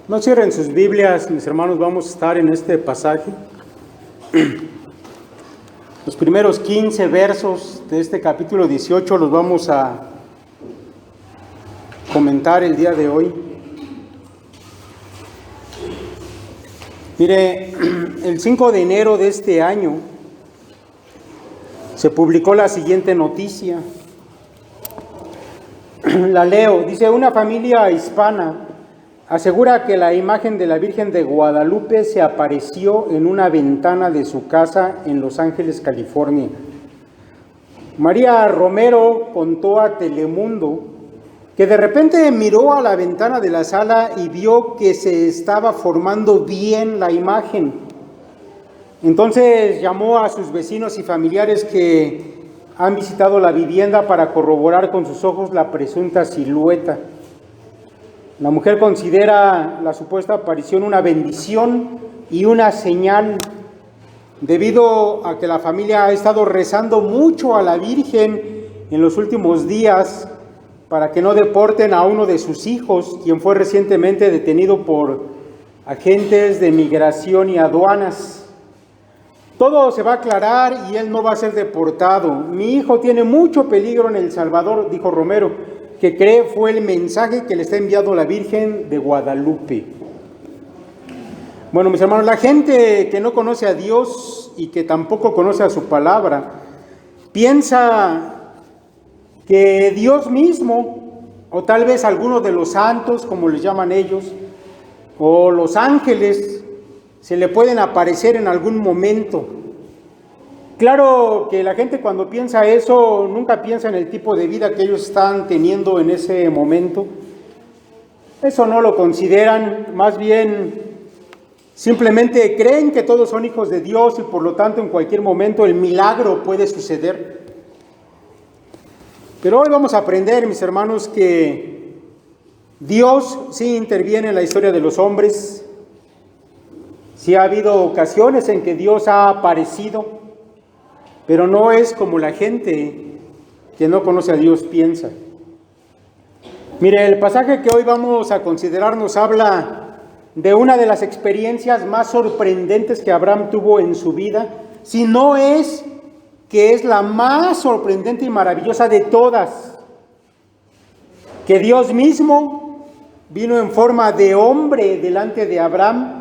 No cierren sus Biblias, mis hermanos, vamos a estar en este pasaje. Los primeros 15 versos de este capítulo 18 los vamos a comentar el día de hoy. Mire, el 5 de enero de este año se publicó la siguiente noticia. La leo, dice: una familia hispana asegura que la imagen de la Virgen de Guadalupe se apareció en una ventana de su casa en Los Ángeles, California. María Romero contó a Telemundo que de repente miró a la ventana de la sala y vio que se estaba formando bien la imagen. Entonces llamó a sus vecinos y familiares que han visitado la vivienda para corroborar con sus ojos la presunta silueta. La mujer considera la supuesta aparición una bendición y una señal, debido a que la familia ha estado rezando mucho a la Virgen en los últimos días para que no deporten a uno de sus hijos, quien fue recientemente detenido por agentes de migración y aduanas. Todo se va a aclarar y él no va a ser deportado. Mi hijo tiene mucho peligro en El Salvador, dijo Romero, que cree fue el mensaje que le está enviando la Virgen de Guadalupe. Bueno, mis hermanos, la gente que no conoce a Dios y que tampoco conoce a su palabra, piensa que Dios mismo, o tal vez algunos de los santos, como les llaman ellos, o los ángeles, se le pueden aparecer en algún momento. Claro que la gente cuando piensa eso, nunca piensa en el tipo de vida que ellos están teniendo en ese momento. Eso no lo consideran, más bien simplemente creen que todos son hijos de Dios y por lo tanto en cualquier momento el milagro puede suceder. Pero hoy vamos a aprender, mis hermanos, que Dios sí interviene en la historia de los hombres. Sí ha habido ocasiones en que Dios ha aparecido, pero no es como la gente que no conoce a Dios piensa. Mire, el pasaje que hoy vamos a considerar nos habla de una de las experiencias más sorprendentes que Abraham tuvo en su vida, si no es que es la más sorprendente y maravillosa de todas, que Dios mismo vino en forma de hombre delante de Abraham,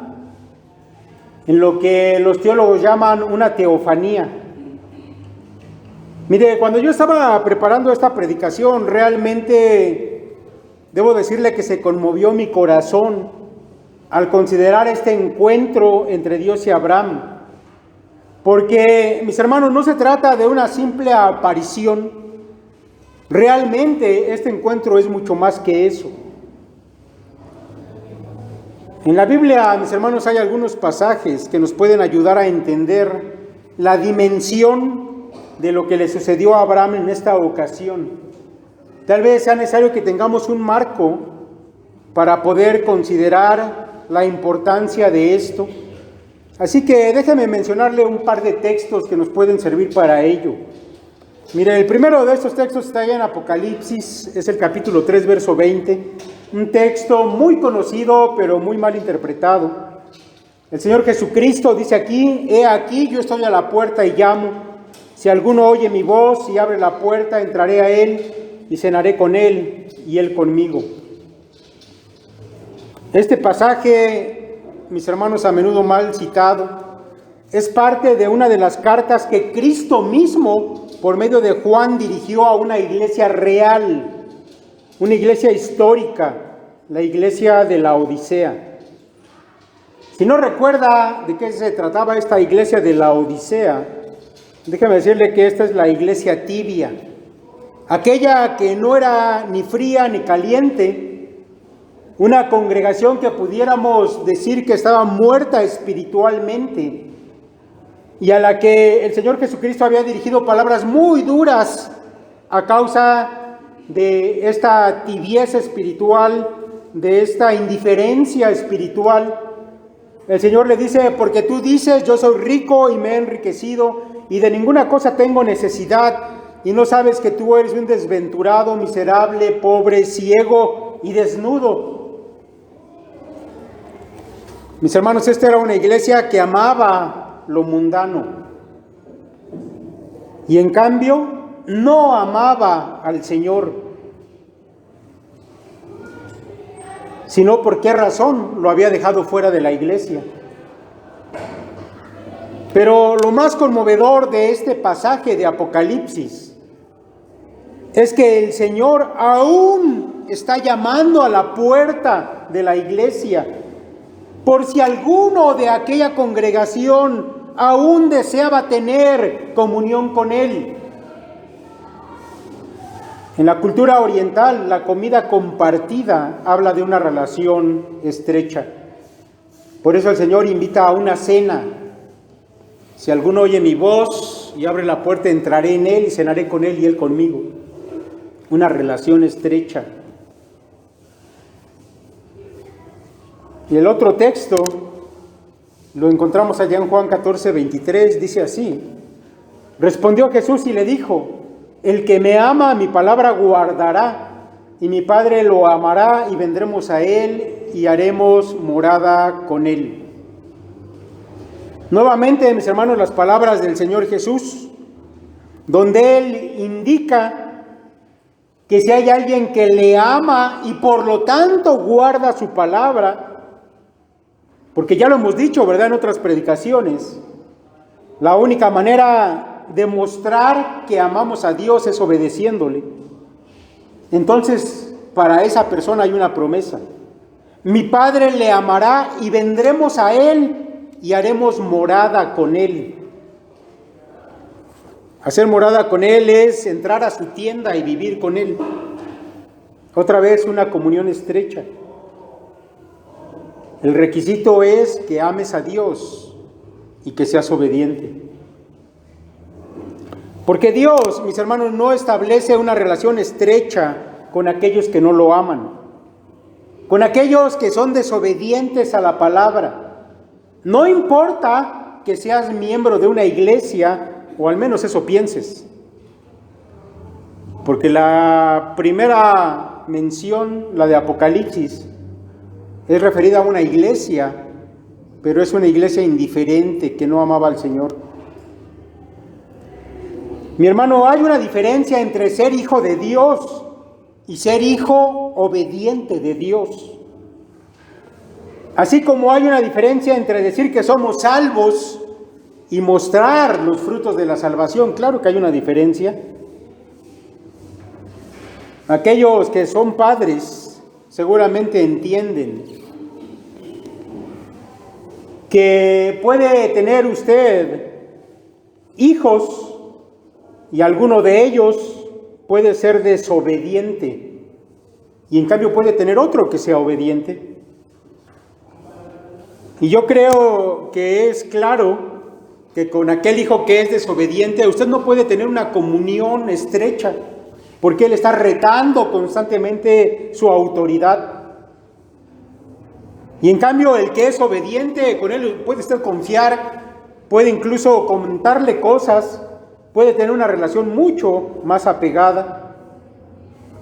en lo que los teólogos llaman una teofanía. Mire, cuando yo estaba preparando esta predicación, realmente debo decirle que se conmovió mi corazón al considerar este encuentro entre Dios y Abraham. Porque, mis hermanos, no se trata de una simple aparición. Realmente este encuentro es mucho más que eso. En la Biblia, mis hermanos, hay algunos pasajes que nos pueden ayudar a entender la dimensión de lo que le sucedió a Abraham en esta ocasión. Tal vez sea necesario que tengamos un marco para poder considerar la importancia de esto. Así que déjeme mencionarle un par de textos que nos pueden servir para ello. Mire, el primero de estos textos está allá en Apocalipsis, es el capítulo 3, verso 20, un texto muy conocido, pero muy mal interpretado. El Señor Jesucristo dice aquí: he aquí, yo estoy a la puerta y llamo. Si alguno oye mi voz y abre la puerta, entraré a él y cenaré con él y él conmigo. Este pasaje, mis hermanos, a menudo mal citado, es parte de una de las cartas que Cristo mismo, por medio de Juan, dirigió a una iglesia real, una iglesia histórica, la iglesia de la Odisea. Si no recuerda de qué se trataba esta iglesia de la Odisea, déjeme decirle que esta es la iglesia tibia, aquella que no era ni fría ni caliente, una congregación que pudiéramos decir que estaba muerta espiritualmente y a la que el Señor Jesucristo había dirigido palabras muy duras a causa de esta tibieza espiritual, de esta indiferencia espiritual. El Señor le dice: porque tú dices, yo soy rico y me he enriquecido y de ninguna cosa tengo necesidad, y no sabes que tú eres un desventurado, miserable, pobre, ciego y desnudo. Mis hermanos, esta era una iglesia que amaba lo mundano y en cambio no amaba al Señor. Sino por qué razón lo había dejado fuera de la iglesia. Pero lo más conmovedor de este pasaje de Apocalipsis es que el Señor aún está llamando a la puerta de la iglesia, por si alguno de aquella congregación aún deseaba tener comunión con Él. En la cultura oriental, la comida compartida habla de una relación estrecha. Por eso el Señor invita a una cena. Si alguno oye mi voz y abre la puerta, entraré en él y cenaré con él y él conmigo. Una relación estrecha. Y el otro texto lo encontramos allá en Juan 14:23, dice así: respondió Jesús y le dijo: el que me ama, mi palabra guardará, y mi Padre lo amará, y vendremos a él y haremos morada con él. Nuevamente, mis hermanos, las palabras del Señor Jesús, donde Él indica que si hay alguien que le ama y por lo tanto guarda su palabra, porque ya lo hemos dicho, ¿verdad?, en otras predicaciones, la única manera de mostrar que amamos a Dios es obedeciéndole. Entonces, para esa persona hay una promesa: mi Padre le amará y vendremos a Él y haremos morada con Él. Hacer morada con Él es entrar a su tienda y vivir con Él. Otra vez, una comunión estrecha. El requisito es que ames a Dios y que seas obediente. Porque Dios, mis hermanos, no establece una relación estrecha con aquellos que no lo aman, con aquellos que son desobedientes a la palabra. No importa que seas miembro de una iglesia, o al menos eso pienses. Porque la primera mención, la de Apocalipsis, es referida a una iglesia, pero es una iglesia indiferente que no amaba al Señor. Mi hermano, hay una diferencia entre ser hijo de Dios y ser hijo obediente de Dios. Así como hay una diferencia entre decir que somos salvos y mostrar los frutos de la salvación, claro que hay una diferencia. Aquellos que son padres seguramente entienden que puede tener usted hijos y alguno de ellos puede ser desobediente y en cambio puede tener otro que sea obediente. Y yo creo que es claro que con aquel hijo que es desobediente usted no puede tener una comunión estrecha, porque él está retando constantemente su autoridad. Y en cambio el que es obediente, con él puede usted confiar, puede incluso comentarle cosas, puede tener una relación mucho más apegada.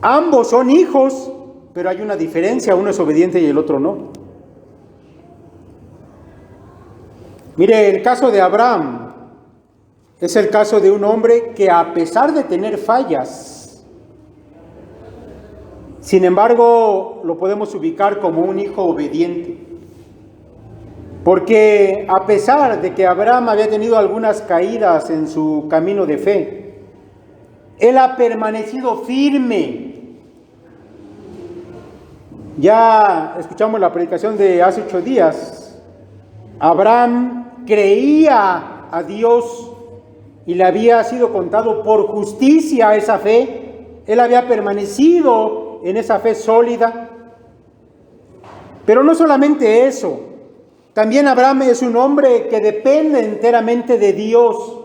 Ambos son hijos, pero hay una diferencia, uno es obediente y el otro no. Mire, el caso de Abraham es el caso de un hombre que, a pesar de tener fallas, sin embargo, lo podemos ubicar como un hijo obediente. Porque a pesar de que Abraham había tenido algunas caídas en su camino de fe, él ha permanecido firme. Ya escuchamos la predicación de hace 8 días. Abraham creía a Dios y le había sido contado por justicia esa fe. Él había permanecido en esa fe sólida. Pero no solamente eso, también Abraham es un hombre que depende enteramente de Dios.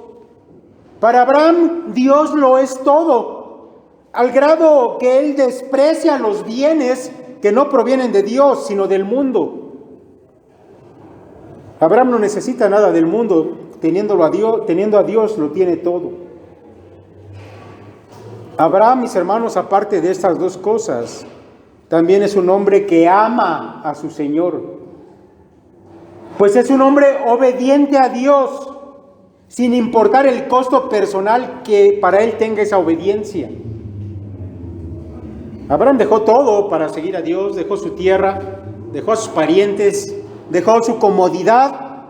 Para Abraham, Dios lo es todo, al grado que él desprecia los bienes que no provienen de Dios, sino del mundo. Abraham no necesita nada del mundo, teniendo a Dios lo tiene todo. Abraham, mis hermanos, aparte de estas dos cosas, también es un hombre que ama a su Señor. Pues es un hombre obediente a Dios, sin importar el costo personal que para él tenga esa obediencia. Abraham dejó todo para seguir a Dios, dejó su tierra, dejó a sus parientes, dejó su comodidad,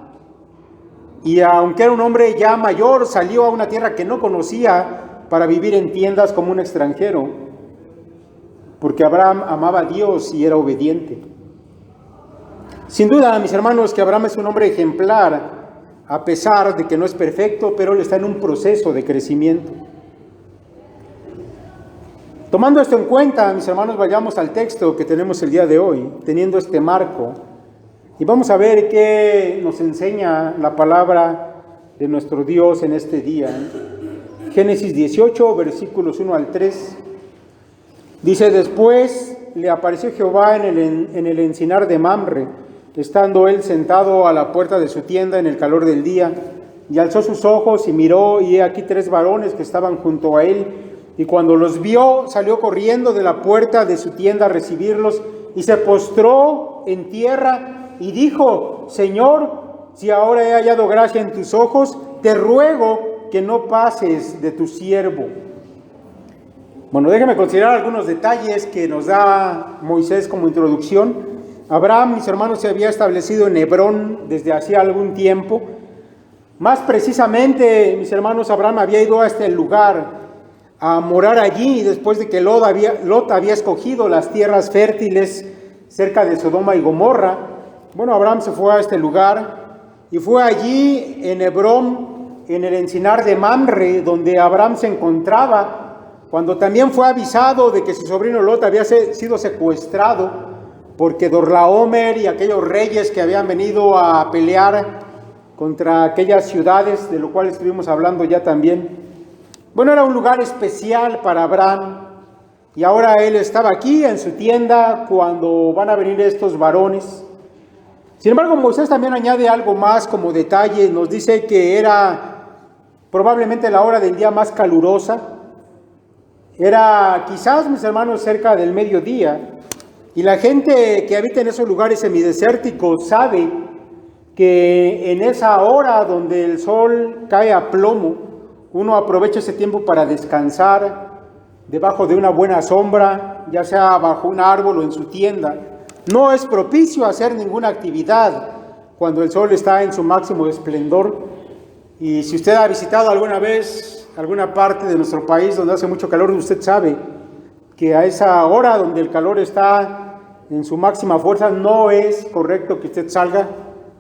y aunque era un hombre ya mayor, salió a una tierra que no conocía para vivir en tiendas como un extranjero, porque Abraham amaba a Dios y era obediente. Sin duda, mis hermanos, que Abraham es un hombre ejemplar, a pesar de que no es perfecto, pero él está en un proceso de crecimiento. Tomando esto en cuenta, mis hermanos, vayamos al texto que tenemos el día de hoy, teniendo este marco, y vamos a ver qué nos enseña la palabra de nuestro Dios en este día. Génesis 18, versículos 1 al 3. Dice: después le apareció Jehová en el encinar de Mamre, estando él sentado a la puerta de su tienda en el calor del día, y alzó sus ojos y miró, y he aquí 3 varones que estaban junto a él, y cuando los vio, salió corriendo de la puerta de su tienda a recibirlos, y se postró en tierra, y dijo: Señor, si ahora he hallado gracia en tus ojos, te ruego que no pases de tu siervo. Bueno, déjenme considerar algunos detalles que nos da Moisés como introducción. Abraham, mis hermanos, se había establecido en Hebrón desde hacía algún tiempo. Más precisamente, mis hermanos, Abraham había ido a este lugar a morar allí después de que Lot había escogido las tierras fértiles cerca de Sodoma y Gomorra. Bueno, Abraham se fue a este lugar y fue allí en Hebrón, en el encinar de Mamre, donde Abraham se encontraba, cuando también fue avisado de que su sobrino Lot había sido secuestrado, porque Dorlaomer y aquellos reyes que habían venido a pelear contra aquellas ciudades, de lo cual estuvimos hablando ya también. Bueno, era un lugar especial para Abraham, y ahora él estaba aquí en su tienda cuando van a venir estos varones. Sin embargo, Moisés también añade algo más como detalle. Nos dice que era probablemente la hora del día más calurosa. Era quizás, mis hermanos, cerca del mediodía. Y la gente que habita en esos lugares semidesérticos sabe que en esa hora donde el sol cae a plomo, uno aprovecha ese tiempo para descansar debajo de una buena sombra, ya sea bajo un árbol o en su tienda. No es propicio hacer ninguna actividad cuando el sol está en su máximo esplendor. Y si usted ha visitado alguna vez alguna parte de nuestro país donde hace mucho calor, usted sabe que a esa hora donde el calor está en su máxima fuerza, no es correcto que usted salga.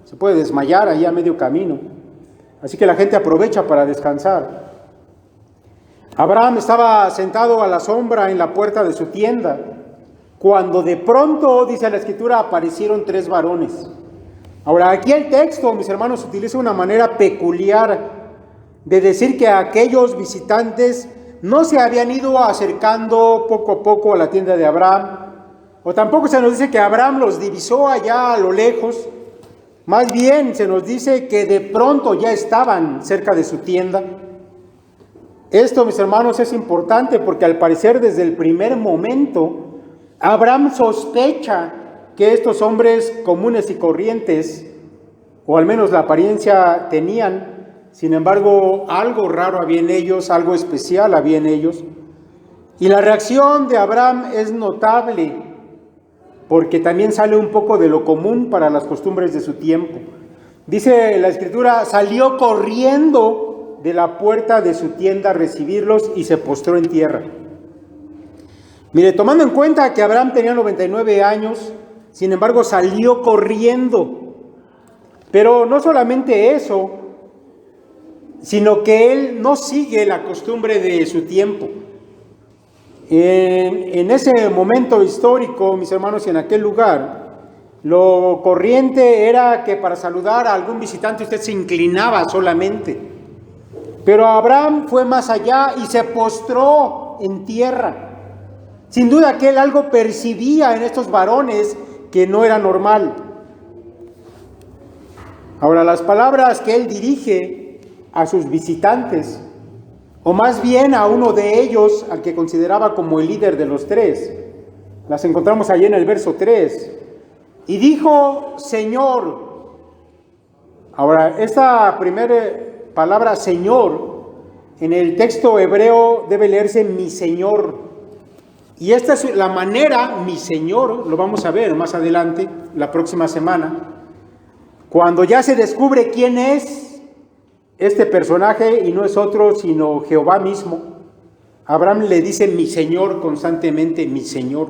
Se puede desmayar ahí a medio camino. Así que la gente aprovecha para descansar. Abraham estaba sentado a la sombra en la puerta de su tienda, cuando de pronto, dice la Escritura, aparecieron 3 varones. Ahora, aquí el texto, mis hermanos, utiliza una manera peculiar de decir que aquellos visitantes no se habían ido acercando poco a poco a la tienda de Abraham, o tampoco se nos dice que Abraham los divisó allá a lo lejos. Más bien se nos dice que de pronto ya estaban cerca de su tienda. Esto, mis hermanos, es importante porque al parecer desde el primer momento Abraham sospecha que estos hombres comunes y corrientes, o al menos la apariencia tenían, sin embargo, algo raro había en ellos, algo especial había en ellos. Y la reacción de Abraham es notable, porque también sale un poco de lo común para las costumbres de su tiempo. Dice la Escritura: salió corriendo de la puerta de su tienda a recibirlos y se postró en tierra. Mire, tomando en cuenta que Abraham tenía 99 años, sin embargo salió corriendo. Pero no solamente eso, sino que él no sigue la costumbre de su tiempo. En ese momento histórico, mis hermanos, y en aquel lugar, lo corriente era que para saludar a algún visitante usted se inclinaba solamente. Pero Abraham fue más allá y se postró en tierra. Sin duda que él algo percibía en estos varones que no era normal. Ahora, las palabras que él dirige a sus visitantes, o más bien a uno de ellos, al que consideraba como el líder de los 3, las encontramos allí en el verso 3. Y dijo: Señor, Ahora, esta primera palabra Señor, en el texto hebreo debe leerse mi Señor. Y esta es la manera, mi Señor, lo vamos a ver más adelante, la próxima semana, cuando ya se descubre quién es este personaje y no es otro sino Jehová mismo. Abraham le dice mi Señor constantemente, mi Señor.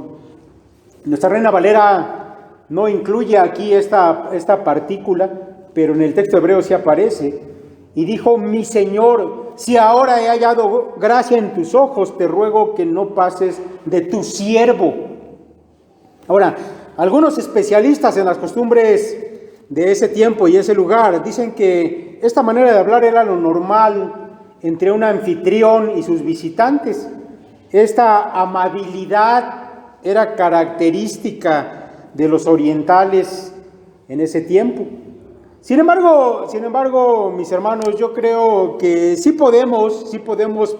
Nuestra Reina Valera no incluye aquí esta partícula, pero en el texto hebreo sí aparece. Y dijo, mi Señor, si ahora he hallado gracia en tus ojos, te ruego que no pases de tu siervo. Ahora, algunos especialistas en las costumbres de ese tiempo y ese lugar dicen que esta manera de hablar era lo normal entre un anfitrión y sus visitantes. Esta amabilidad era característica de los orientales en ese tiempo. Sin embargo, mis hermanos, yo creo que sí podemos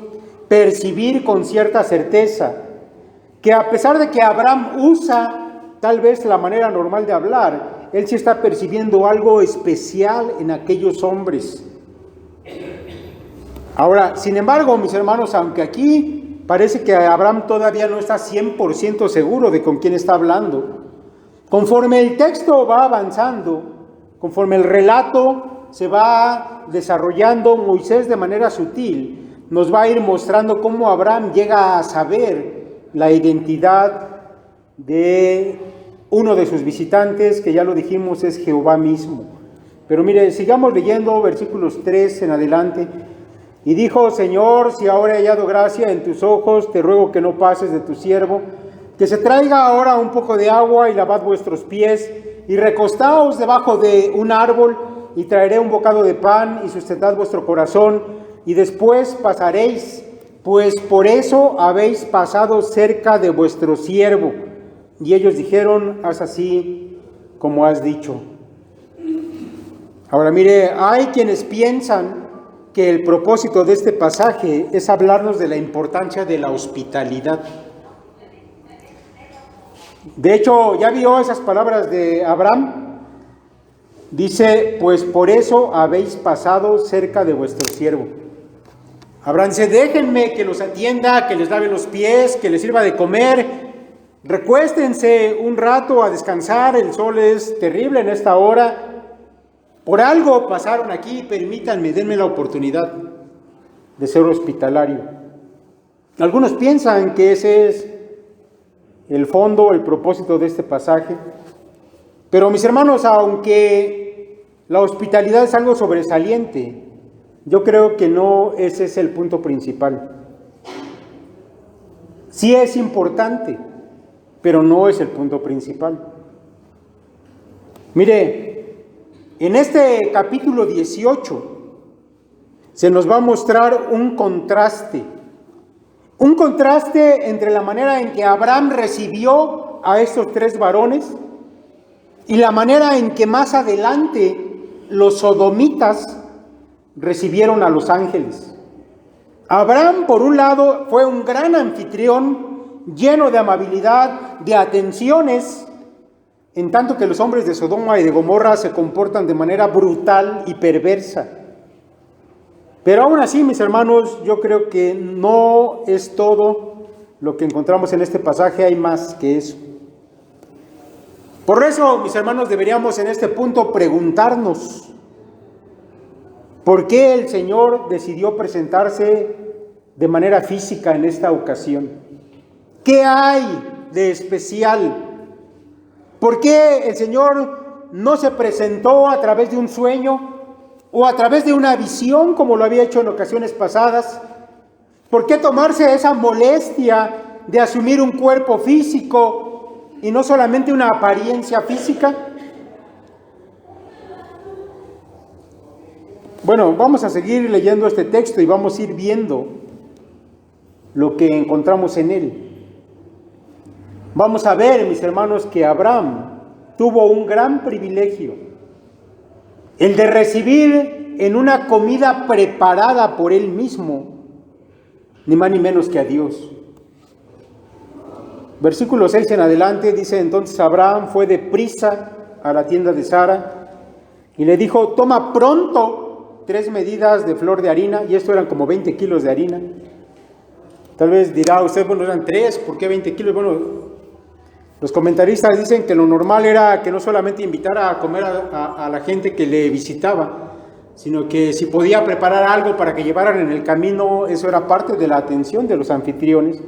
percibir con cierta certeza que a pesar de que Abraham usa tal vez la manera normal de hablar, él sí está percibiendo algo especial en aquellos hombres. Ahora, sin embargo, mis hermanos, aunque aquí parece que Abraham todavía no está 100% seguro de con quién está hablando, conforme el texto va avanzando, conforme el relato se va desarrollando, Moisés de manera sutil nos va a ir mostrando cómo Abraham llega a saber la identidad de uno de sus visitantes, que ya lo dijimos es Jehová mismo. Pero mire, sigamos leyendo versículos 3 en adelante. Y dijo, Señor, si ahora he hallado gracia en tus ojos, te ruego que no pases de tu siervo, que se traiga ahora un poco de agua y lavad vuestros pies, y recostaos debajo de un árbol, y traeré un bocado de pan, y sustentad vuestro corazón, y después pasaréis, pues por eso habéis pasado cerca de vuestro siervo. Y ellos dijeron, haz así como has dicho. Ahora mire, hay quienes piensan que el propósito de este pasaje es hablarnos de la importancia de la hospitalidad. De hecho, ¿ya vio esas palabras de Abraham? Dice, pues por eso habéis pasado cerca de vuestro siervo. Abraham dice, déjenme que los atienda, que les lave los pies, que les sirva de comer. Recuéstense un rato a descansar, el sol es terrible en esta hora. Por algo pasaron aquí, permítanme, denme la oportunidad de ser hospitalario. Algunos piensan que ese es el fondo, el propósito de este pasaje. Pero mis hermanos, aunque la hospitalidad es algo sobresaliente, yo creo que no ese es el punto principal. Sí es importante, pero no es el punto principal. Mire, en este capítulo 18 se nos va a mostrar un contraste entre la manera en que Abraham recibió a estos tres varones y la manera en que más adelante los sodomitas recibieron a los ángeles. Abraham, por un lado, fue un gran anfitrión, lleno de amabilidad, de atenciones, en tanto que los hombres de Sodoma y de Gomorra se comportan de manera brutal y perversa. Pero aún así, mis hermanos, yo creo que no es todo lo que encontramos en este pasaje, hay más que eso. Por eso, mis hermanos, deberíamos en este punto preguntarnos, ¿por qué el Señor decidió presentarse de manera física en esta ocasión? ¿Qué hay de especial? ¿Por qué el Señor no se presentó a través de un sueño o a través de una visión como lo había hecho en ocasiones pasadas? ¿Por qué tomarse esa molestia de asumir un cuerpo físico y no solamente una apariencia física? Bueno, vamos a seguir leyendo este texto y vamos a ir viendo lo que encontramos en él. Vamos a ver, mis hermanos, que Abraham tuvo un gran privilegio, el de recibir en una comida preparada por él mismo, ni más ni menos que a Dios. Versículo 6 en adelante dice, entonces Abraham fue deprisa a la tienda de Sara y le dijo: toma pronto 3 medidas de flor de harina, y esto eran como 20 kilos de harina. Tal vez dirá usted, bueno, eran 3, ¿por qué 20 kilos? Bueno, los comentaristas dicen que lo normal era que no solamente invitara a comer a la gente que le visitaba, sino que si podía preparar algo para que llevaran en el camino, eso era parte de la atención de los anfitriones.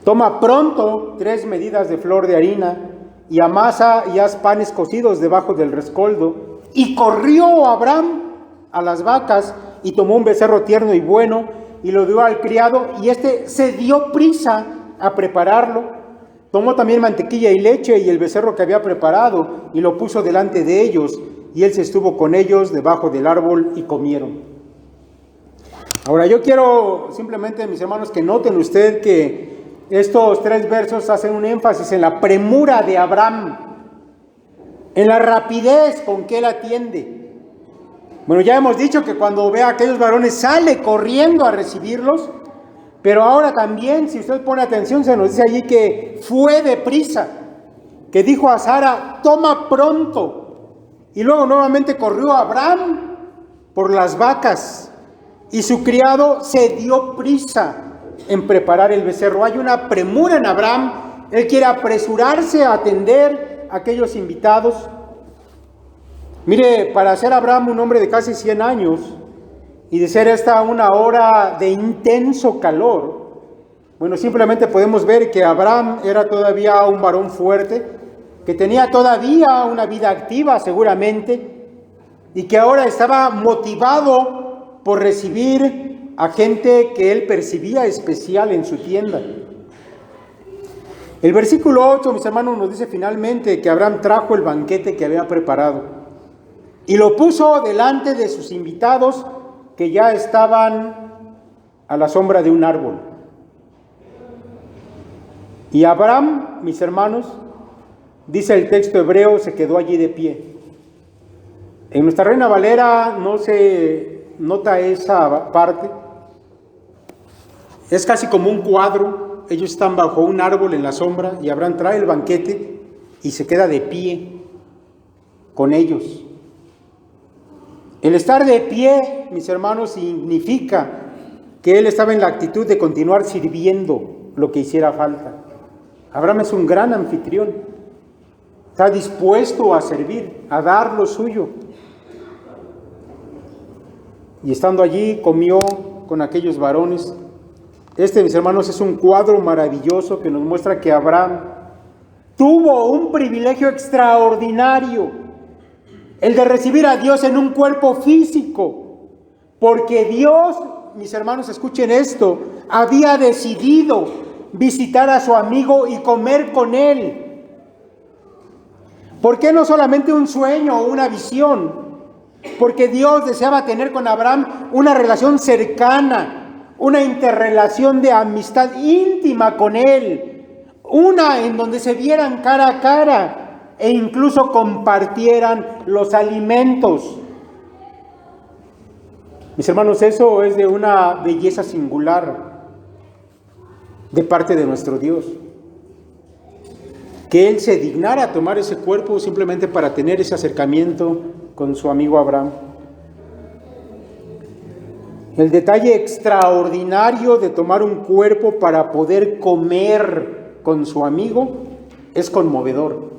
Toma pronto 3 medidas de flor de harina, y amasa y haz panes cocidos debajo del rescoldo. Y corrió Abraham a las vacas, y tomó un becerro tierno y bueno, y lo dio al criado, y éste se dio prisa a prepararlo. Tomó también mantequilla y leche y el becerro que había preparado, y lo puso delante de ellos, y él se estuvo con ellos debajo del árbol, y comieron. Ahora yo quiero simplemente, mis hermanos, que noten usted que estos 3 versos hacen un énfasis en la premura de Abraham, en la rapidez con que él atiende. Bueno, ya hemos dicho que cuando ve a aquellos varones sale corriendo a recibirlos, pero ahora también, si usted pone atención, se nos dice allí que fue deprisa, que dijo a Sara: toma pronto. Y luego nuevamente corrió Abraham por las vacas, y su criado se dio prisa en preparar el becerro. Hay una premura en Abraham. Él quiere apresurarse a atender a aquellos invitados. Mire, para ser Abraham un hombre de casi 100 años y de ser esta una hora de intenso calor, bueno, simplemente podemos ver que Abraham era todavía un varón fuerte, que tenía todavía una vida activa seguramente, y que ahora estaba motivado por recibir a gente que él percibía especial en su tienda. El versículo 8, mis hermanos, nos dice finalmente que Abraham trajo el banquete que había preparado y lo puso delante de sus invitados, que ya estaban a la sombra de un árbol. Y Abraham, mis hermanos, dice el texto hebreo, se quedó allí de pie. En nuestra Reina Valera no se nota esa parte. Es casi como un cuadro. Ellos están bajo un árbol en la sombra y Abraham trae el banquete y se queda de pie con ellos. El estar de pie, mis hermanos, significa que él estaba en la actitud de continuar sirviendo lo que hiciera falta. Abraham es un gran anfitrión. Está dispuesto a servir, a dar lo suyo. Y estando allí, comió con aquellos varones. Mis hermanos, es un cuadro maravilloso que nos muestra que Abraham tuvo un privilegio extraordinario, el de recibir a Dios en un cuerpo físico, porque Dios, mis hermanos, escuchen esto, había decidido visitar a su amigo y comer con él. ¿Por qué no solamente un sueño o una visión? Porque Dios deseaba tener con Abraham una relación cercana, una interrelación de amistad íntima con él, una en donde se vieran cara a cara e incluso compartieran los alimentos. Mis hermanos, eso es de una belleza singular de parte de nuestro Dios. Que Él se dignara a tomar ese cuerpo simplemente para tener ese acercamiento con su amigo Abraham. El detalle extraordinario de tomar un cuerpo para poder comer con su amigo es conmovedor.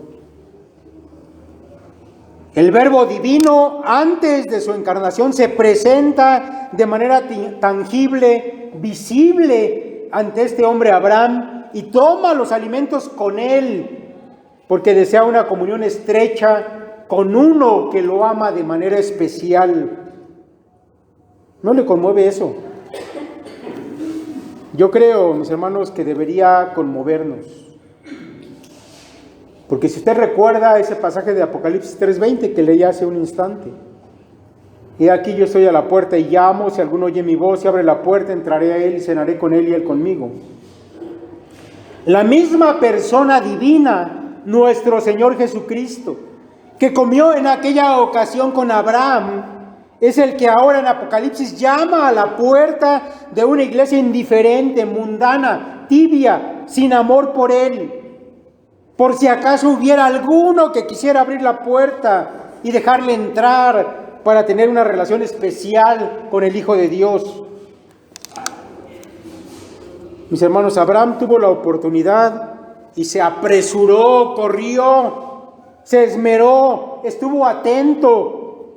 El Verbo divino, antes de su encarnación, se presenta de manera tangible, visible ante este hombre Abraham, y toma los alimentos con él, porque desea una comunión estrecha con uno que lo ama de manera especial. ¿No le conmueve eso? Yo creo, mis hermanos, que debería conmovernos. Porque si usted recuerda ese pasaje de Apocalipsis 3:20 que leí hace un instante. Y aquí yo estoy a la puerta y llamo, si alguno oye mi voz y abre la puerta, entraré a él y cenaré con él y él conmigo. La misma persona divina, nuestro Señor Jesucristo, que comió en aquella ocasión con Abraham, es el que ahora en Apocalipsis llama a la puerta de una iglesia indiferente, mundana, tibia, sin amor por él. por si acaso hubiera alguno que quisiera abrir la puerta y dejarle entrar para tener una relación especial con el Hijo de Dios. Mis hermanos, Abraham tuvo la oportunidad y se apresuró, corrió, se esmeró, estuvo atento,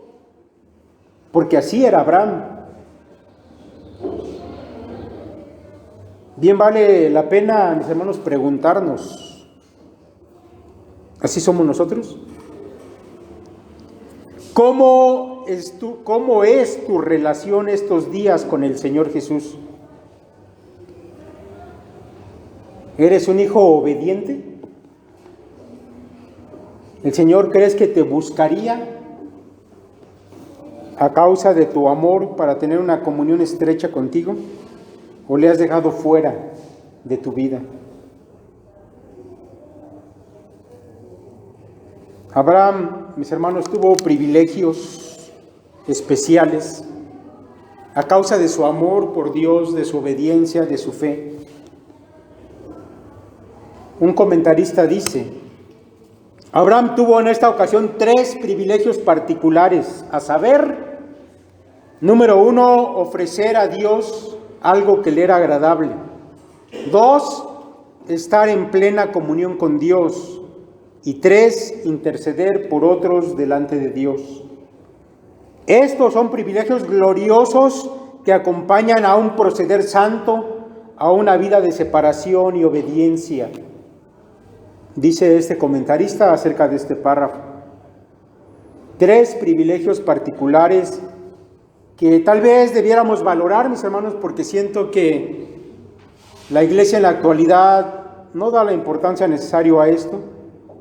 porque así era Abraham. Bien vale la pena, mis hermanos, preguntarnos, ¿así somos nosotros? ¿Cómo es tu relación estos días con el Señor Jesús? ¿Eres un hijo obediente? ¿El Señor crees que te buscaría a causa de tu amor para tener una comunión estrecha contigo? ¿O le has dejado fuera de tu vida? Abraham, mis hermanos, tuvo privilegios especiales a causa de su amor por Dios, de su obediencia, de su fe. Un comentarista dice, Abraham tuvo en esta ocasión 3 privilegios particulares, a saber, número 1, ofrecer a Dios algo que le era agradable. 2, estar en plena comunión con Dios. Y 3, interceder por otros delante de Dios. Estos son privilegios gloriosos que acompañan a un proceder santo, a una vida de separación y obediencia. Dice este comentarista acerca de este párrafo. 3 privilegios particulares que tal vez debiéramos valorar, mis hermanos, porque siento que la iglesia en la actualidad no da la importancia necesaria a esto.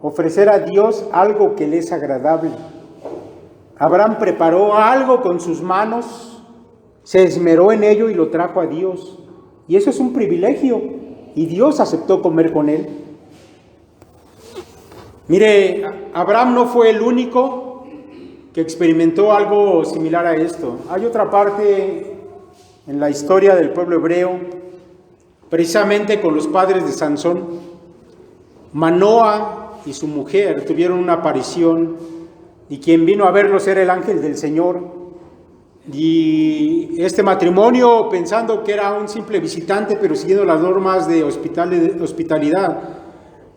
Ofrecer a Dios algo que le es agradable. Abraham preparó algo con sus manos, se esmeró en ello y lo trajo a Dios. Y eso es un privilegio, y Dios aceptó comer con él. Mire, Abraham no fue el único que experimentó algo similar a esto. Hay otra parte en la historia del pueblo hebreo, precisamente con los padres de Sansón. Manoa y su mujer tuvieron una aparición, y quien vino a verlos era el ángel del Señor. Y este matrimonio, pensando que era un simple visitante, pero siguiendo las normas de hospitalidad,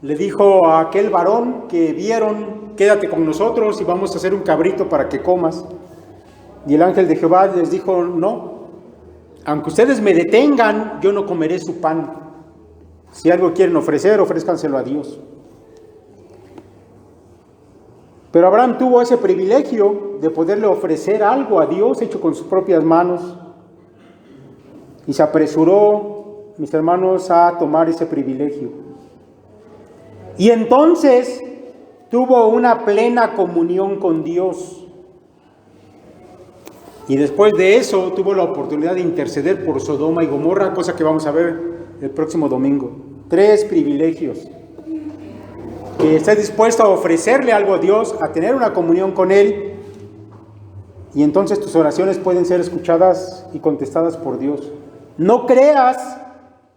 le dijo a aquel varón que vieron, quédate con nosotros y vamos a hacer un cabrito para que comas. Y el ángel de Jehová les dijo, no, aunque ustedes me detengan, yo no comeré su pan. Si algo quieren ofrecer, ofrézcanselo a Dios. Pero Abraham tuvo ese privilegio de poderle ofrecer algo a Dios hecho con sus propias manos. Y se apresuró, mis hermanos, a tomar ese privilegio. Y entonces tuvo una plena comunión con Dios. Y después de eso tuvo la oportunidad de interceder por Sodoma y Gomorra, cosa que vamos a ver el próximo domingo. 3 privilegios. Que estés dispuesto a ofrecerle algo a Dios, a tener una comunión con Él, y entonces tus oraciones pueden ser escuchadas y contestadas por Dios. No creas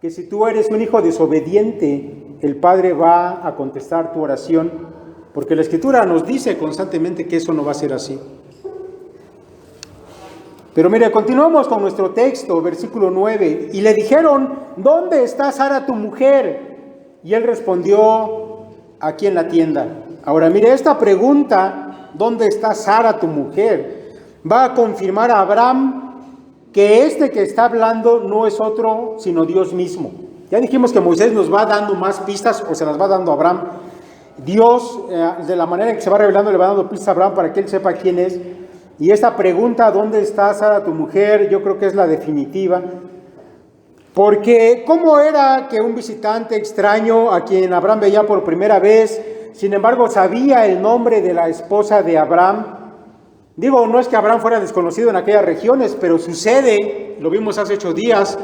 que si tú eres un hijo desobediente, el Padre va a contestar tu oración, porque la Escritura nos dice constantemente que eso no va a ser así. Pero mire, continuamos con nuestro texto, versículo 9. Y le dijeron, ¿dónde está Sara tu mujer? Y él respondió, aquí en la tienda. Ahora mire, esta pregunta, ¿dónde está Sara tu mujer?, va a confirmar a Abraham que este que está hablando no es otro sino Dios mismo. Ya dijimos que Moisés nos va dando más pistas, o se las va dando a Abraham. Dios, de la manera en que se va revelando, le va dando pistas a Abraham para que él sepa quién es. Y esta pregunta, ¿dónde está Sara tu mujer?, yo creo que es la definitiva. Porque ¿cómo era que un visitante extraño a quien Abraham veía por primera vez, sin embargo sabía el nombre de la esposa de Abraham? Digo, no es que Abraham fuera desconocido en aquellas regiones, pero sucede, lo vimos hace 8 días,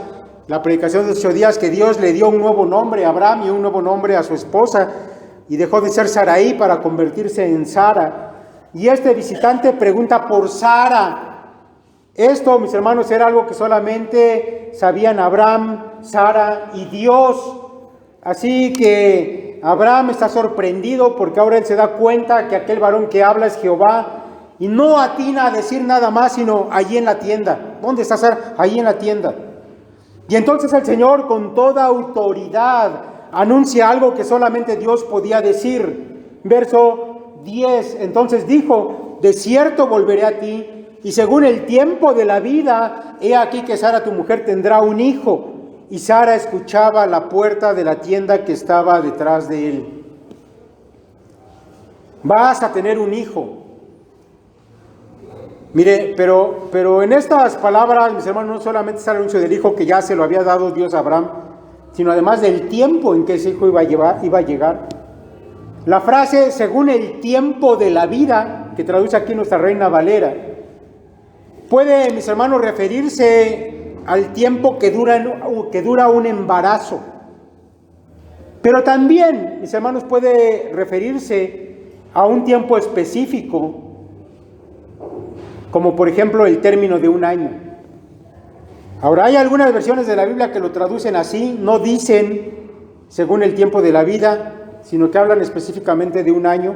la predicación de 8 días, que Dios le dio un nuevo nombre a Abraham y un nuevo nombre a su esposa, y dejó de ser Sarai para convertirse en Sara. Y este visitante pregunta por Sara. Esto, mis hermanos, era algo que solamente sabían Abraham, Sara y Dios. Así que Abraham está sorprendido porque ahora él se da cuenta que aquel varón que habla es Jehová y no atina a decir nada más sino allí en la tienda. ¿Dónde está Sara? Allí en la tienda. Y entonces el Señor con toda autoridad anuncia algo que solamente Dios podía decir. Verso 10, entonces dijo, de cierto volveré a ti, y según el tiempo de la vida, he aquí que Sara tu mujer tendrá un hijo. Y Sara escuchaba la puerta de la tienda que estaba detrás de él. Vas a tener un hijo. Mire, pero en estas palabras, mis hermanos, no solamente está el anuncio del hijo que ya se lo había dado Dios a Abraham, sino además del tiempo en que ese hijo iba a llegar. La frase, según el tiempo de la vida, que traduce aquí nuestra Reina Valera, puede, mis hermanos, referirse al tiempo que dura un embarazo. Pero también, mis hermanos, puede referirse a un tiempo específico, como por ejemplo el término de un año. Ahora, hay algunas versiones de la Biblia que lo traducen así, no dicen según el tiempo de la vida, sino que hablan específicamente de un año.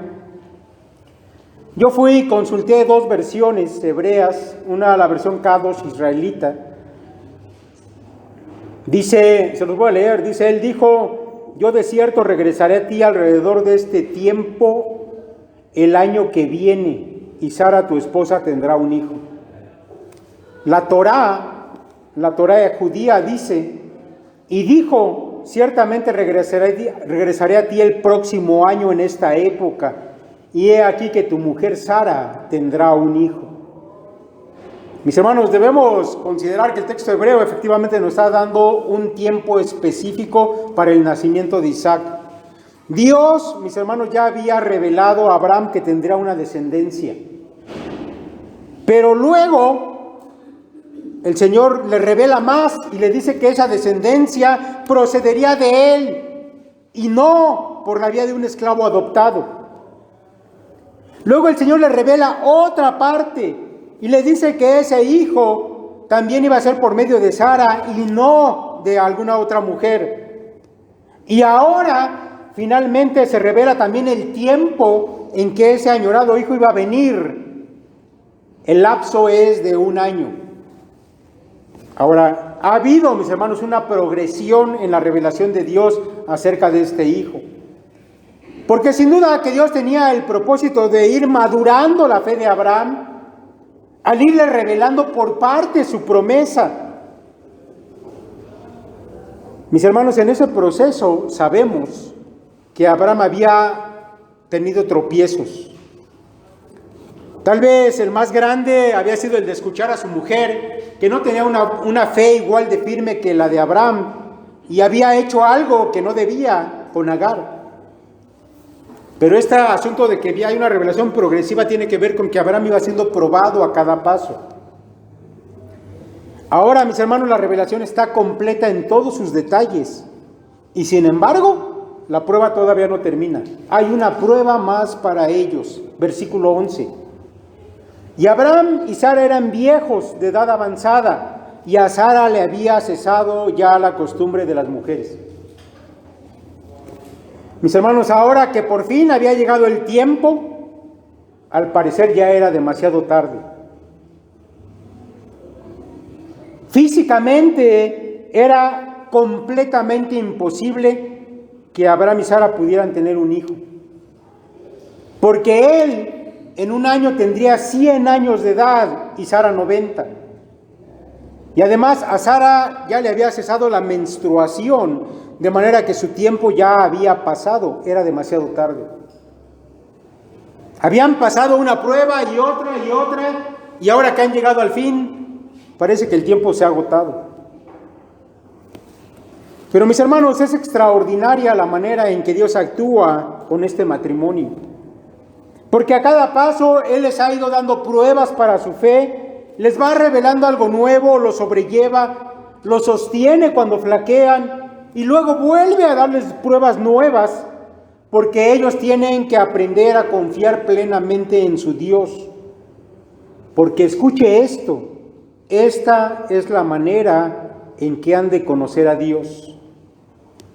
Yo fui y consulté dos versiones hebreas, una la versión Kadosh israelita. Dice, se los voy a leer, dice, él dijo, yo de cierto regresaré a ti alrededor de este tiempo, el año que viene, y Sara tu esposa tendrá un hijo. La Torá judía dice, y dijo, ciertamente regresaré a ti el próximo año en esta época, y he aquí que tu mujer Sara tendrá un hijo. Mis hermanos, debemos considerar que el texto hebreo efectivamente nos está dando un tiempo específico para el nacimiento de Isaac. Dios, mis hermanos, ya había revelado a Abraham que tendría una descendencia. Pero luego el Señor le revela más y le dice que esa descendencia procedería de él y no por la vía de un esclavo adoptado. Luego el Señor le revela otra parte y le dice que ese hijo también iba a ser por medio de Sara y no de alguna otra mujer. Y ahora finalmente se revela también el tiempo en que ese añorado hijo iba a venir. El lapso es de un año. Ahora, ha habido, mis hermanos, una progresión en la revelación de Dios acerca de este hijo. Porque sin duda que Dios tenía el propósito de ir madurando la fe de Abraham, al irle revelando por parte su promesa. Mis hermanos, en ese proceso sabemos que Abraham había tenido tropiezos. Tal vez el más grande había sido el de escuchar a su mujer, que no tenía una fe igual de firme que la de Abraham, y había hecho algo que no debía con Agar. Pero este asunto de que hay una revelación progresiva tiene que ver con que Abraham iba siendo probado a cada paso. Ahora, mis hermanos, la revelación está completa en todos sus detalles, y sin embargo, la prueba todavía no termina. Hay una prueba más para ellos. Versículo 11. Y Abraham y Sara eran viejos de edad avanzada, y a Sara le había cesado ya la costumbre de las mujeres. Mis hermanos, ahora que por fin había llegado el tiempo, al parecer ya era demasiado tarde. Físicamente era completamente imposible que Abraham y Sara pudieran tener un hijo, porque él en un año tendría 100 años de edad y Sara 90. Y además a Sara ya le había cesado la menstruación, de manera que su tiempo ya había pasado, era demasiado tarde. Habían pasado una prueba y otra, y ahora que han llegado al fin, parece que el tiempo se ha agotado. Pero mis hermanos, es extraordinaria la manera en que Dios actúa con este matrimonio. Porque a cada paso Él les ha ido dando pruebas para su fe, les va revelando algo nuevo, los sobrelleva, los sostiene cuando flaquean y luego vuelve a darles pruebas nuevas, porque ellos tienen que aprender a confiar plenamente en su Dios. Porque escuche esto, esta es la manera en que han de conocer a Dios.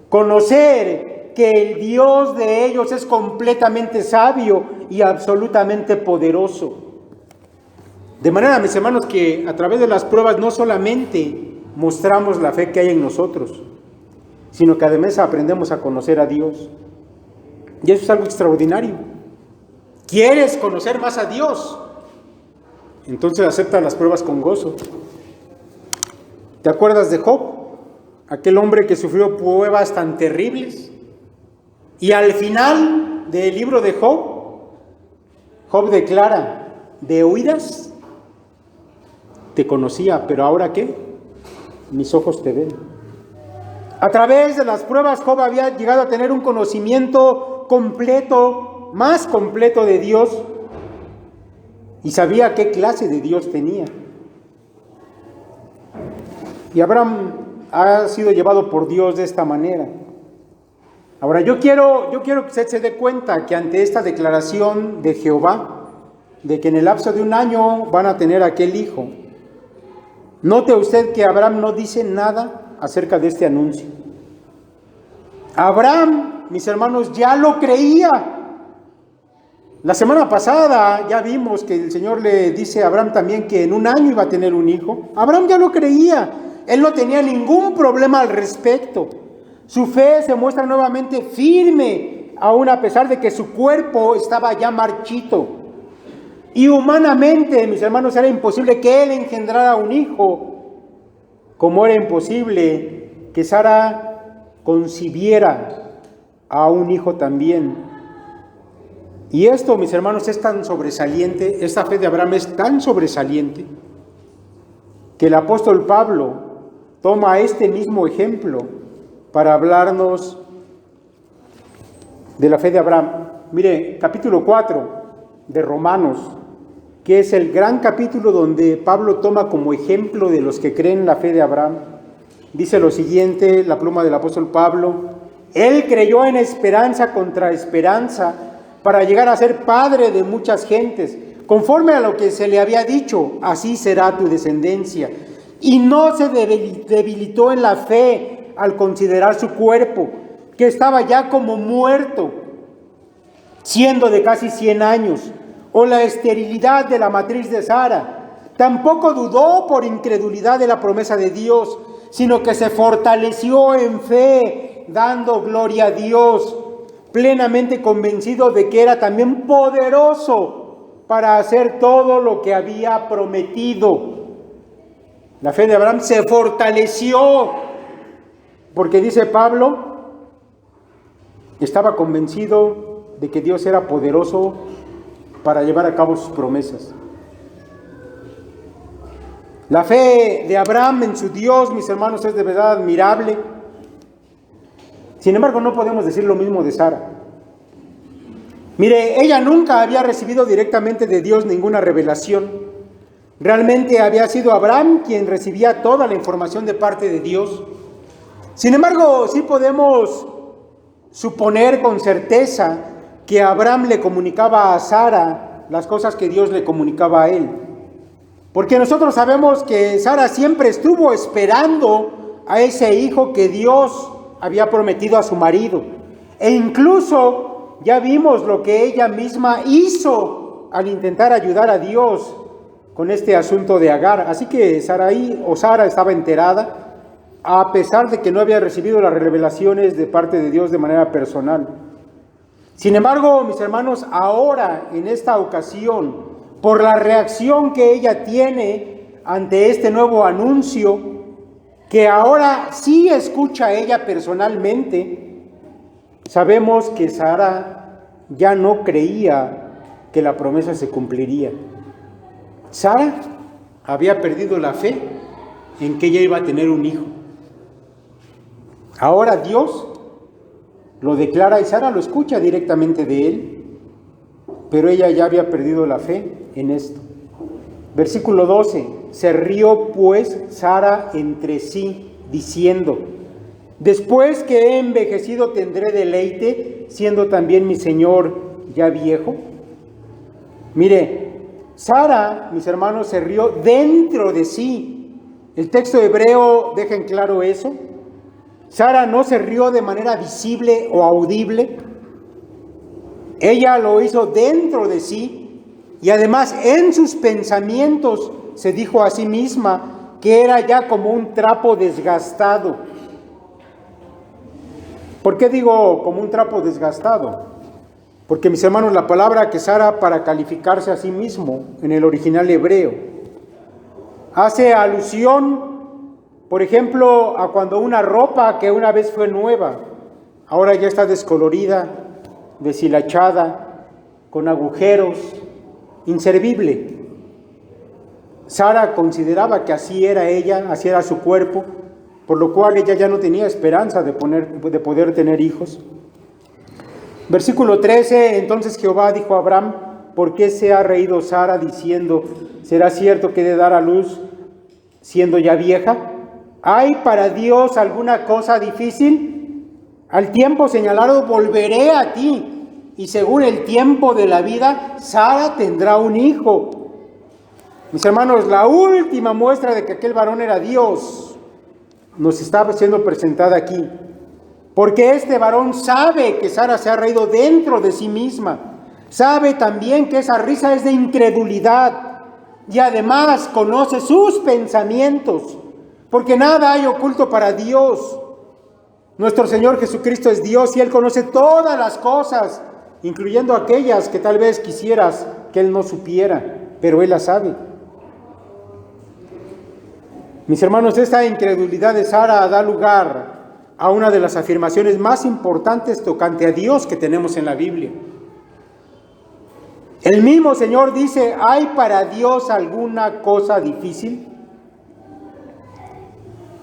Conocer que el Dios de ellos es completamente sabio y absolutamente poderoso. De manera, mis hermanos, que a través de las pruebas no solamente mostramos la fe que hay en nosotros, sino que además aprendemos a conocer a Dios. Y eso es algo extraordinario. ¿Quieres conocer más a Dios? Entonces acepta las pruebas con gozo. ¿Te acuerdas de Job? Aquel hombre que sufrió pruebas tan terribles. Y al final del libro de Job, Job declara: de oídas te conocía, pero ahora ¿qué? Mis ojos te ven. A través de las pruebas, Job había llegado a tener un conocimiento completo, más completo de Dios, y sabía qué clase de Dios tenía. Y Abraham ha sido llevado por Dios de esta manera. Ahora, yo quiero que usted se dé cuenta que ante esta declaración de Jehová, de que en el lapso de un año van a tener aquel hijo, note usted que Abraham no dice nada acerca de este anuncio. Abraham, mis hermanos, ya lo creía. La semana pasada ya vimos que el Señor le dice a Abraham también que en un año iba a tener un hijo. Abraham ya lo creía. Él no tenía ningún problema al respecto. Su fe se muestra nuevamente firme, aún a pesar de que su cuerpo estaba ya marchito. Y humanamente, mis hermanos, era imposible que él engendrara un hijo, como era imposible que Sara concibiera a un hijo también. Y esto, mis hermanos, es tan sobresaliente, esta fe de Abraham es tan sobresaliente, que el apóstol Pablo toma este mismo ejemplo para hablarnos de la fe de Abraham. Mire, capítulo 4 de Romanos, que es el gran capítulo donde Pablo toma como ejemplo de los que creen la fe de Abraham. Dice lo siguiente, la pluma del apóstol Pablo: él creyó en esperanza contra esperanza para llegar a ser padre de muchas gentes, conforme a lo que se le había dicho: así será tu descendencia. Y no se debilitó en la fe al considerar su cuerpo, que estaba ya como muerto, siendo de casi 100 años, o la esterilidad de la matriz de Sara. Tampoco dudó por incredulidad de la promesa de Dios, sino que se fortaleció en fe, dando gloria a Dios, plenamente convencido de que era también poderoso para hacer todo lo que había prometido. La fe de Abraham se fortaleció, porque dice Pablo, estaba convencido de que Dios era poderoso para llevar a cabo sus promesas. La fe de Abraham en su Dios, mis hermanos, es de verdad admirable. Sin embargo, no podemos decir lo mismo de Sara. Mire, ella nunca había recibido directamente de Dios ninguna revelación. Realmente había sido Abraham quien recibía toda la información de parte de Dios. Sin embargo, sí podemos suponer con certeza que Abraham le comunicaba a Sara las cosas que Dios le comunicaba a él. Porque nosotros sabemos que Sara siempre estuvo esperando a ese hijo que Dios había prometido a su marido. E incluso ya vimos lo que ella misma hizo al intentar ayudar a Dios con este asunto de Agar. Así que Sara estaba enterada, a pesar de que no había recibido las revelaciones de parte de Dios de manera personal. Sin embargo, mis hermanos, ahora, en esta ocasión, por la reacción que ella tiene ante este nuevo anuncio, que ahora sí escucha ella personalmente, sabemos que Sara ya no creía que la promesa se cumpliría. Sara había perdido la fe en que ella iba a tener un hijo. Ahora Dios lo declara y Sara lo escucha directamente de él, pero ella ya había perdido la fe en esto. Versículo 12: se rió pues Sara entre sí, diciendo: después que he envejecido tendré deleite, siendo también mi Señor ya viejo. Mire, Sara, mis hermanos, se rió dentro de sí. El texto hebreo deja en claro eso. Sara no se rió de manera visible o audible. Ella lo hizo dentro de sí y además en sus pensamientos se dijo a sí misma que era ya como un trapo desgastado. ¿Por qué digo como un trapo desgastado? Porque, mis hermanos, la palabra que Sara para calificarse a sí mismo en el original hebreo hace alusión, por ejemplo, a cuando una ropa que una vez fue nueva, ahora ya está descolorida, deshilachada, con agujeros, inservible. Sara consideraba que así era ella, así era su cuerpo, por lo cual ella ya no tenía esperanza de poder tener hijos. Versículo 13, entonces Jehová dijo a Abraham, ¿por qué se ha reído Sara diciendo, ¿será cierto que he de dar a luz siendo ya vieja? ¿Hay para Dios alguna cosa difícil? Al tiempo señalado volveré a ti, y según el tiempo de la vida, Sara tendrá un hijo. Mis hermanos, la última muestra de que aquel varón era Dios nos está siendo presentada aquí. Porque este varón sabe que Sara se ha reído dentro de sí misma. Sabe también que esa risa es de incredulidad. Y además conoce sus pensamientos. Porque nada hay oculto para Dios. Nuestro Señor Jesucristo es Dios y Él conoce todas las cosas, incluyendo aquellas que tal vez quisieras que Él no supiera, pero Él las sabe. Mis hermanos, esta incredulidad de Sara da lugar a una de las afirmaciones más importantes tocante a Dios que tenemos en la Biblia. El mismo Señor dice, ¿hay para Dios alguna cosa difícil?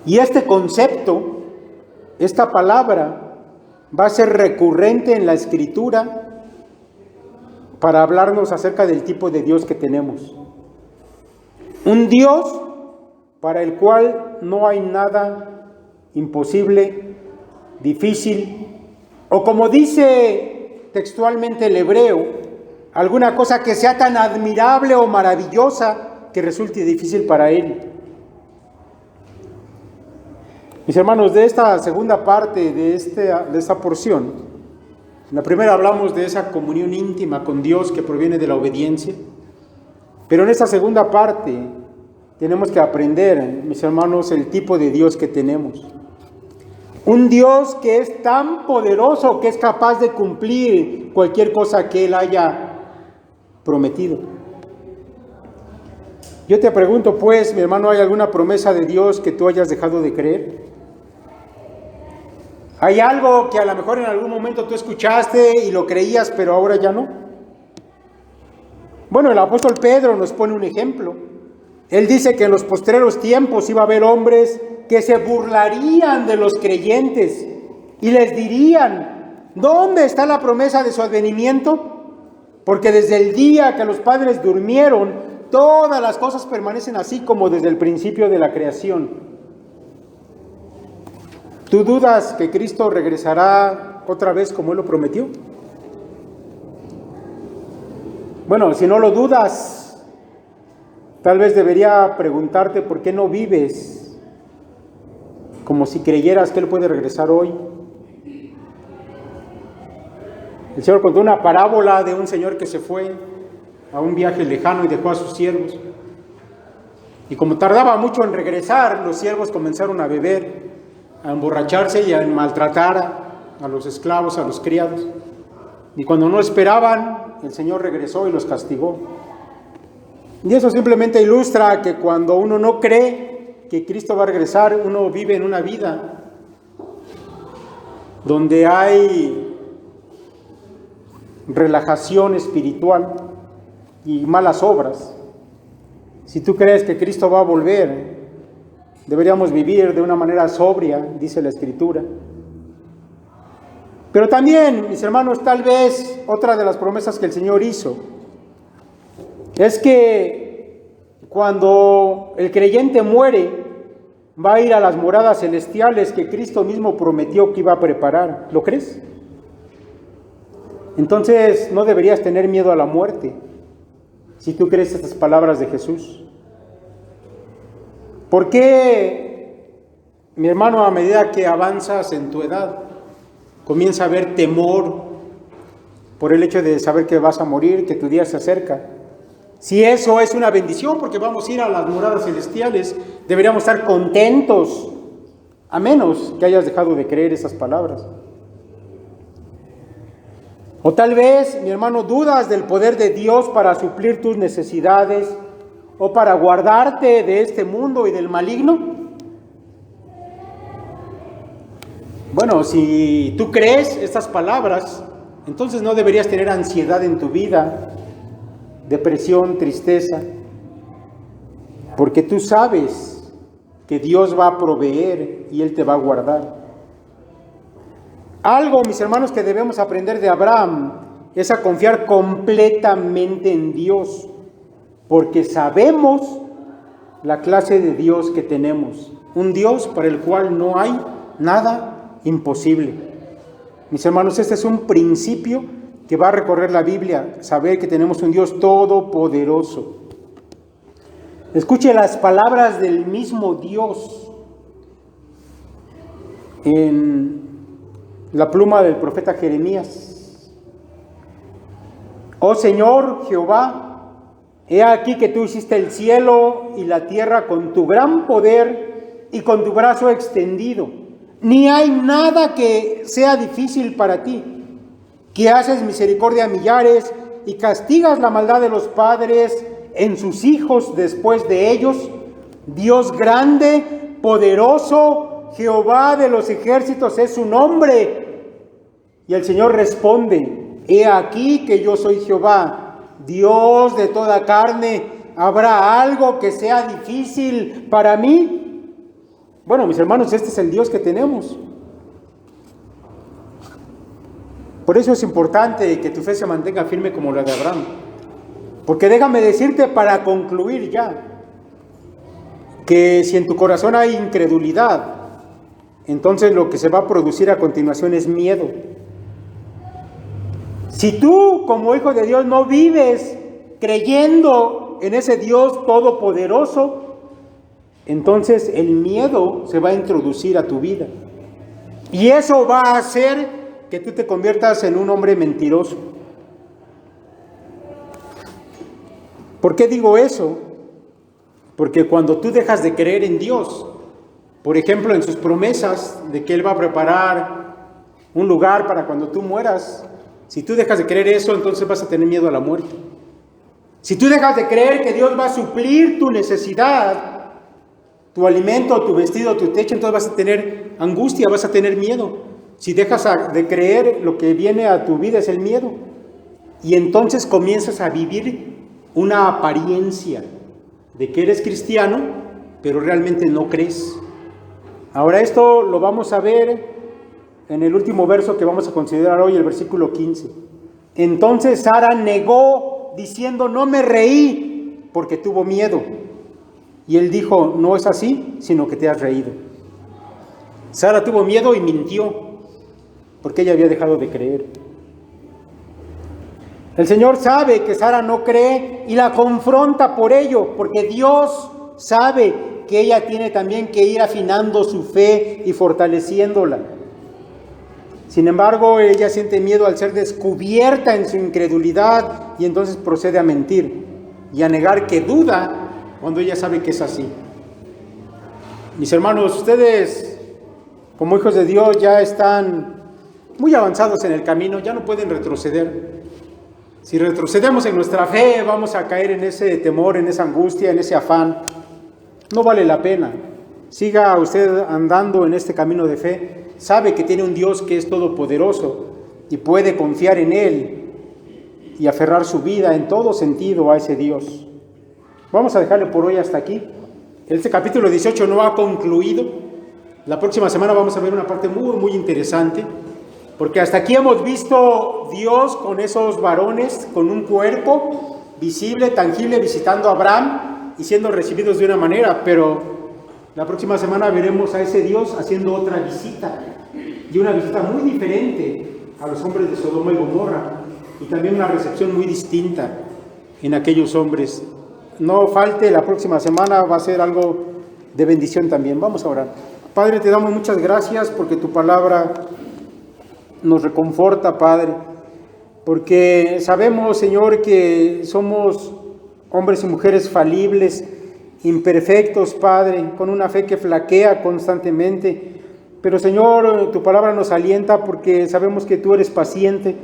Y este concepto, esta palabra, va a ser recurrente en la Escritura para hablarnos acerca del tipo de Dios que tenemos. Un Dios para el cual no hay nada imposible, difícil, o como dice textualmente el hebreo, alguna cosa que sea tan admirable o maravillosa que resulte difícil para Él. Mis hermanos, de esta segunda parte de esta porción, en la primera hablamos de esa comunión íntima con Dios que proviene de la obediencia, pero en esta segunda parte tenemos que aprender, mis hermanos, el tipo de Dios que tenemos. Un Dios que es tan poderoso que es capaz de cumplir cualquier cosa que Él haya prometido. Yo te pregunto, pues, mi hermano, ¿hay alguna promesa de Dios que tú hayas dejado de creer? ¿Hay algo que a lo mejor en algún momento tú escuchaste y lo creías, pero ahora ya no? Bueno, el apóstol Pedro nos pone un ejemplo. Él dice que en los postreros tiempos iba a haber hombres que se burlarían de los creyentes y les dirían, ¿dónde está la promesa de su advenimiento? Porque desde el día que los padres durmieron, todas las cosas permanecen así como desde el principio de la creación. ¿Tú dudas que Cristo regresará otra vez como Él lo prometió? Bueno, si no lo dudas, tal vez debería preguntarte por qué no vives como si creyeras que Él puede regresar hoy. El Señor contó una parábola de un señor que se fue a un viaje lejano y dejó a sus siervos. Y como tardaba mucho en regresar, los siervos comenzaron a beber, a emborracharse y a maltratar a los esclavos, a los criados. Y cuando no esperaban, el Señor regresó y los castigó. Y eso simplemente ilustra que cuando uno no cree que Cristo va a regresar, uno vive en una vida donde hay relajación espiritual y malas obras. Si tú crees que Cristo va a volver, deberíamos vivir de una manera sobria, dice la Escritura. Pero también, mis hermanos, tal vez otra de las promesas que el Señor hizo es que cuando el creyente muere, va a ir a las moradas celestiales que Cristo mismo prometió que iba a preparar. ¿Lo crees? Entonces no deberías tener miedo a la muerte si tú crees estas palabras de Jesús. ¿Por qué Mi hermano, a medida que avanzas en tu edad, comienza a haber temor por el hecho de saber que vas a morir, que tu día se acerca. Si eso es una bendición, porque vamos a ir a las moradas celestiales, deberíamos estar contentos, a menos que hayas dejado de creer esas palabras. O tal vez, mi hermano, dudas del poder de Dios para suplir tus necesidades o para guardarte de este mundo y del maligno. Bueno, si tú crees estas palabras, entonces no deberías tener ansiedad en tu vida, depresión, tristeza, porque tú sabes que Dios va a proveer y Él te va a guardar. Algo, mis hermanos, que debemos aprender de Abraham es a confiar completamente en Dios, porque sabemos la clase de Dios que tenemos, un Dios para el cual no hay nada imposible. Mis hermanos, este es un principio que va a recorrer la Biblia, saber que tenemos un Dios todopoderoso. Escuche las palabras del mismo Dios en la pluma del profeta Jeremías. Oh Señor Jehová, he aquí que tú hiciste el cielo y la tierra con tu gran poder y con tu brazo extendido. Ni hay nada que sea difícil para ti, que haces misericordia a millares y castigas la maldad de los padres en sus hijos después de ellos. Dios grande, poderoso, Jehová de los ejércitos es su nombre. Y el Señor responde: he aquí que yo soy Jehová, Dios de toda carne. ¿Habrá algo que sea difícil para mí? Bueno, mis hermanos, este es el Dios que tenemos. Por eso es importante que tu fe se mantenga firme como la de Abraham. Porque déjame decirte para concluir ya, que si en tu corazón hay incredulidad, entonces lo que se va a producir a continuación es miedo. Si tú, como hijo de Dios, no vives creyendo en ese Dios todopoderoso, entonces el miedo se va a introducir a tu vida. Y eso va a hacer que tú te conviertas en un hombre mentiroso. ¿Por qué digo eso? Porque cuando tú dejas de creer en Dios, por ejemplo, en sus promesas de que Él va a preparar un lugar para cuando tú mueras, si tú dejas de creer eso, entonces vas a tener miedo a la muerte. Si tú dejas de creer que Dios va a suplir tu necesidad, tu alimento, tu vestido, tu techo, entonces vas a tener angustia, vas a tener miedo. Si dejas de creer, lo que viene a tu vida es el miedo. Y entonces comienzas a vivir una apariencia de que eres cristiano, pero realmente no crees. Ahora esto lo vamos a ver en el último verso que vamos a considerar hoy, el versículo 15. Entonces Sara negó diciendo: no me reí, porque tuvo miedo. Y él dijo: no es así, sino que te has reído. Sara tuvo miedo y mintió, porque ella había dejado de creer. El Señor sabe que Sara no cree y la confronta por ello, porque Dios sabe que ella tiene también que ir afinando su fe y fortaleciéndola. Sin embargo, ella siente miedo al ser descubierta en su incredulidad y entonces procede a mentir y a negar que duda cuando ella sabe que es así. Mis hermanos, ustedes como hijos de Dios ya están muy avanzados en el camino, ya no pueden retroceder. Si retrocedemos en nuestra fe, vamos a caer en ese temor, en esa angustia, en ese afán. No vale la pena. Siga usted andando en este camino de fe. Sabe que tiene un Dios que es todopoderoso y puede confiar en Él y aferrar su vida en todo sentido a ese Dios. Vamos a dejarle por hoy hasta aquí. Este capítulo 18 no ha concluido. La próxima semana vamos a ver una parte muy, muy interesante. Porque hasta aquí hemos visto Dios con esos varones, con un cuerpo visible, tangible, visitando a Abraham y siendo recibidos de una manera, pero la próxima semana veremos a ese Dios haciendo otra visita, y una visita muy diferente a los hombres de Sodoma y Gomorra, y también una recepción muy distinta en aquellos hombres. No falte, la próxima semana va a ser algo de bendición también. Vamos a orar. Padre, te damos muchas gracias porque tu palabra nos reconforta, Padre, porque sabemos, Señor, que somos hombres y mujeres falibles, imperfectos, Padre, con una fe que flaquea constantemente. Pero, Señor, tu palabra nos alienta porque sabemos que tú eres paciente,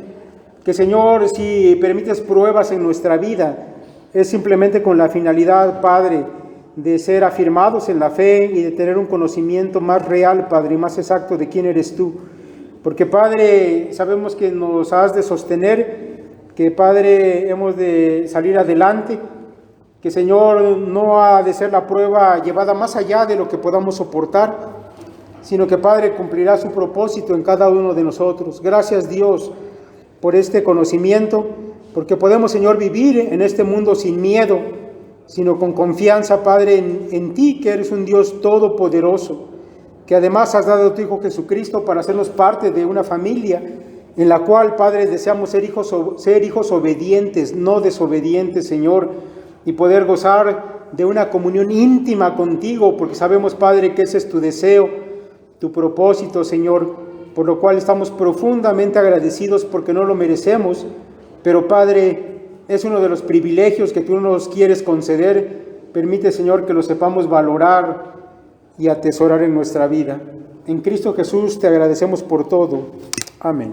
que, Señor, si permites pruebas en nuestra vida, es simplemente con la finalidad, Padre, de ser afirmados en la fe y de tener un conocimiento más real, Padre, y más exacto de quién eres tú. Porque, Padre, sabemos que nos has de sostener, que, Padre, hemos de salir adelante, que, Señor, no ha de ser la prueba llevada más allá de lo que podamos soportar, sino que, Padre, cumplirá su propósito en cada uno de nosotros. Gracias, Dios, por este conocimiento, porque podemos, Señor, vivir en este mundo sin miedo, sino con confianza, Padre, en ti, que eres un Dios todopoderoso, que además has dado a tu Hijo Jesucristo para hacernos parte de una familia en la cual, Padre, deseamos ser hijos obedientes, no desobedientes, Señor, y poder gozar de una comunión íntima contigo, porque sabemos, Padre, que ese es tu deseo, tu propósito, Señor, por lo cual estamos profundamente agradecidos porque no lo merecemos, pero, Padre, es uno de los privilegios que tú nos quieres conceder. Permite, Señor, que lo sepamos valorar y atesorar en nuestra vida. En Cristo Jesús te agradecemos por todo. Amén.